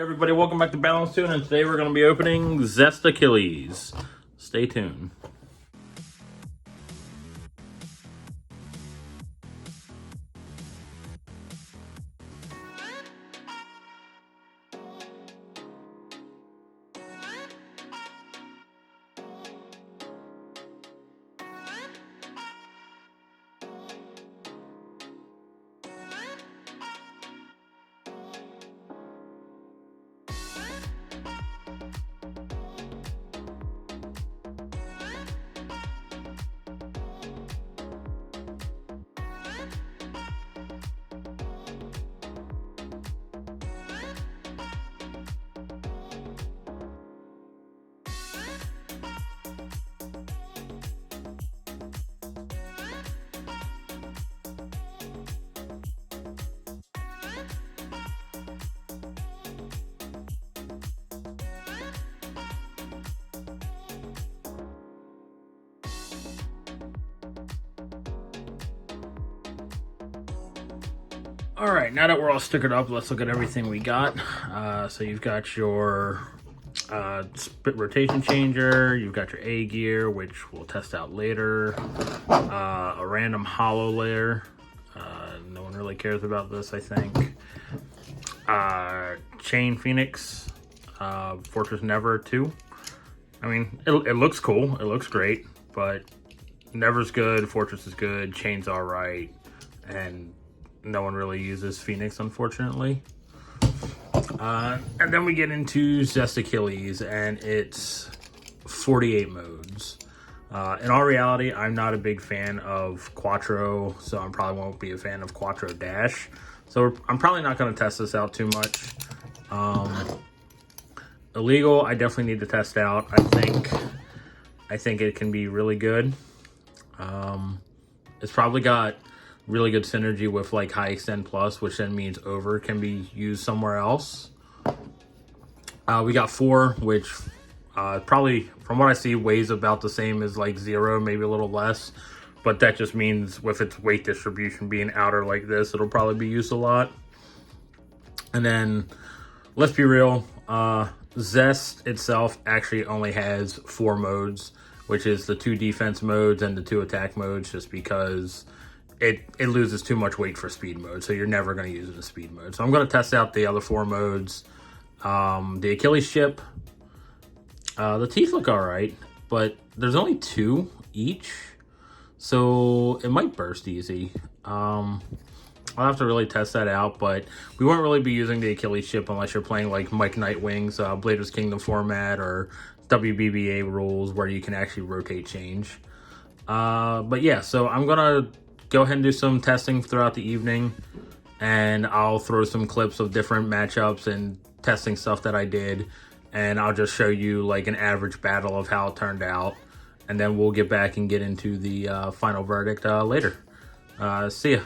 everybody, welcome back to Balance Tune, and today we're going to be opening Zest Achillies. Stay tuned. Alright, now that we're all stickered up, let's look at everything we got. So you've got your spit rotation changer, you've got your A gear, which we'll test out later, a random hollow layer, no one really cares about this, I think, Chain Phoenix, Fortress Never 2. I mean, it looks cool, it looks great, but Never's good, Fortress is good, Chain's alright, and no one really uses Phoenix, unfortunately. And then we get into Zest Achillies, and it's 48 modes. In all reality, I'm not a big fan of Quattro, so I probably won't be a fan of Quattro Dash. So I'm probably not going to test this out too much. Illegal, I definitely need to test out. I think it can be really good. It's probably got really good synergy with like High Extend Plus, which then means Over can be used somewhere else. We got 4, which probably, from what I see, weighs about the same as like 0, maybe a little less. But that just means with its weight distribution being outer like this, it'll probably be used a lot. And then, let's be real, Zest itself actually only has 4 modes, which is the 2 defense modes and the 2 attack modes, just because it loses too much weight for speed mode, so you're never going to use it in speed mode. So I'm going to test out the other 4 modes. The Achilles ship, the teeth look alright, but there's only 2 each, so it might burst easy. I'll have to really test that out, but we won't really be using the Achilles ship unless you're playing like Mike Nightwing's Bladers Kingdom format or WBBA rules where you can actually rotate change. But yeah, so I'm going to go ahead and do some testing throughout the evening, and I'll throw some clips of different matchups and testing stuff that I did, and I'll just show you like an average battle of how it turned out, and then we'll get back and get into the final verdict later. See ya.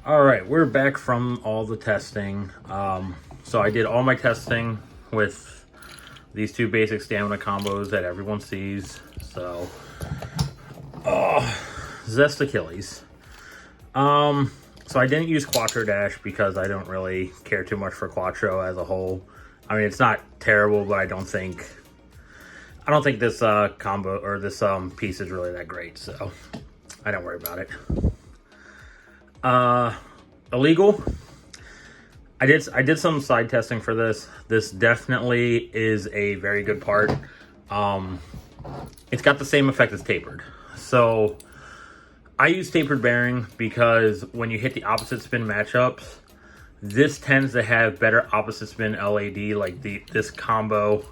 All right, we're back from all the testing. So I did all my testing with these two basic stamina combos that everyone sees. So, Zest Achilles. So I didn't use Quattro Dash because I don't really care too much for Quattro as a whole. I mean, it's not terrible, but I don't think this combo or this piece is really that great. So I don't worry about it. Illegal. I did some side testing for this. This definitely is a very good part. It's got the same effect as tapered. So I use tapered bearing because when you hit the opposite spin matchups, this tends to have better opposite spin LAD. Like this combo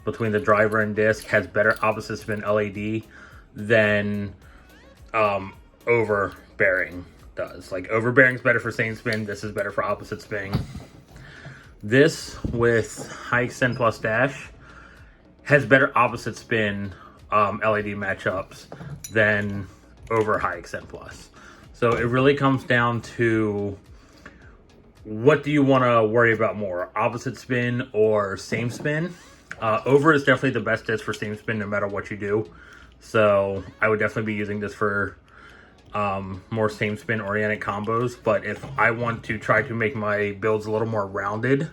between the driver and disc has better opposite spin LAD than over bearing does. Like overbearing's better for same spin. This is better for opposite spin. This with high extend plus dash has better opposite spin LAD matchups than over high extend plus. So it really comes down to what do you want to worry about more, opposite spin or same spin. Over is definitely the best disc for same spin no matter what you do. So I would definitely be using this for more same spin oriented combos. But if I want to try to make my builds a little more rounded,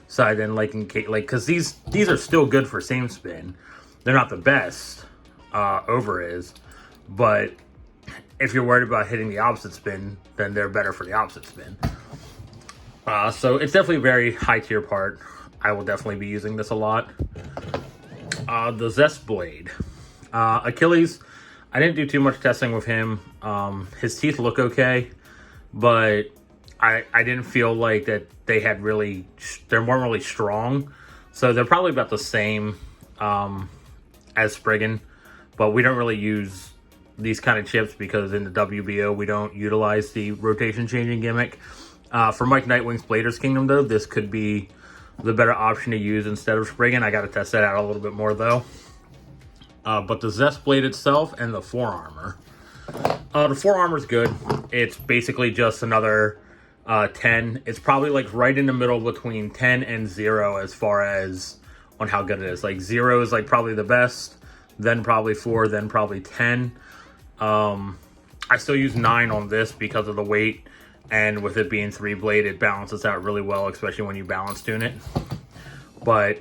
so I then because these are still good for same spin. They're not the best, over is, but if you're worried about hitting the opposite spin, then they're better for the opposite spin. So it's definitely a very high tier part. I will definitely be using this a lot. The Zest blade. Achilles, I didn't do too much testing with him. His teeth look okay, but I didn't feel like that they had they weren't really strong. So they're probably about the same as Spriggan, but we don't really use these kind of chips because in the WBO we don't utilize the rotation changing gimmick. For Mike Nightwing's Bladers Kingdom though, this could be the better option to use instead of Spriggan. I got to test that out a little bit more though. But the Zest blade itself and the forearmor. The forearmor is good. It's basically just another 10. It's probably like right in the middle between 10 and 0 as far as on how good it is. Like 0 is like probably the best, then probably 4, then probably 10. I still use 9 on this because of the weight, and with it being 3-blade, it balances out really well, especially when you balance tune it. But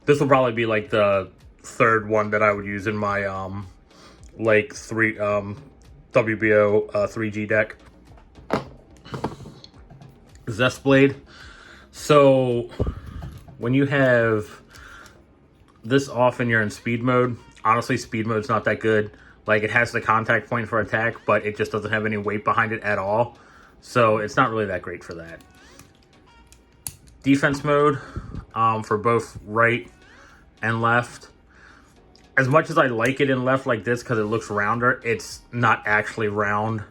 this will probably be like the third one that I would use in my WBO 3G deck. Zest blade. So when you have this off and you're in speed mode, honestly speed mode's not that good. Like it has the contact point for attack, but it just doesn't have any weight behind it at all. So it's not really that great for that. Defense mode for both right and left. As much as I like it in left like this because it looks rounder, it's not actually round.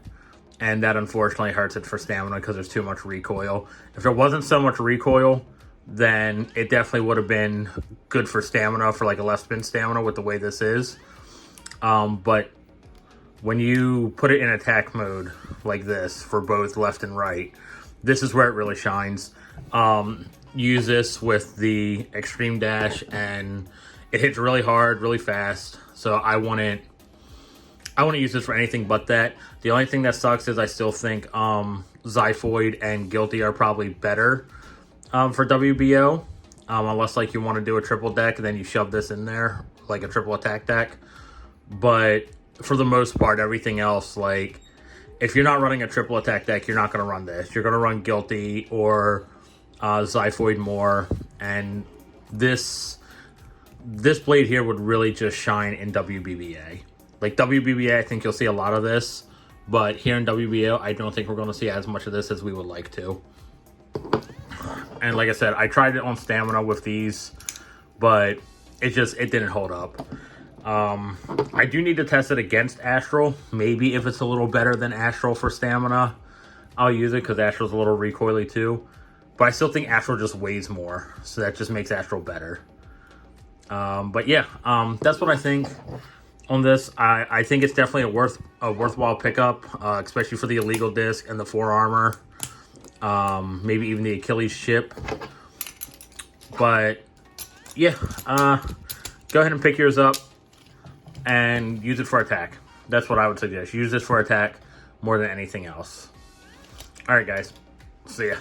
And that unfortunately hurts it for stamina because there's too much recoil. If there wasn't so much recoil, then it definitely would have been good for stamina, for like a left spin stamina with the way this is. But when you put it in attack mode like this for both left and right, this is where it really shines. Use this with the extreme dash and it hits really hard, really fast. So I want to use this for anything but that. The only thing that sucks is I still think Xiphoid and Guilty are probably better for WBO. Unless like you want to do a triple deck and then you shove this in there, like a triple attack deck. But for the most part, everything else, like if you're not running a triple attack deck, you're not going to run this. You're going to run Guilty or Xiphoid more. And this blade here would really just shine in WBBA. Like WBBA, I think you'll see a lot of this, but here in WBO, I don't think we're going to see as much of this as we would like to. And like I said, I tried it on stamina with these, but it didn't hold up. I do need to test it against Astral. Maybe if it's a little better than Astral for stamina, I'll use it because Astral's a little recoily too. But I still think Astral just weighs more, so that just makes Astral better. But yeah, that's what I think on this. I think it's definitely a worthwhile pickup, especially for the illegal disc and the forearmor. maybe even the Achilles ship. But yeah, go ahead and pick yours up and use it for attack. That's what I would suggest. Use this for attack more than anything else. All right, guys. See ya.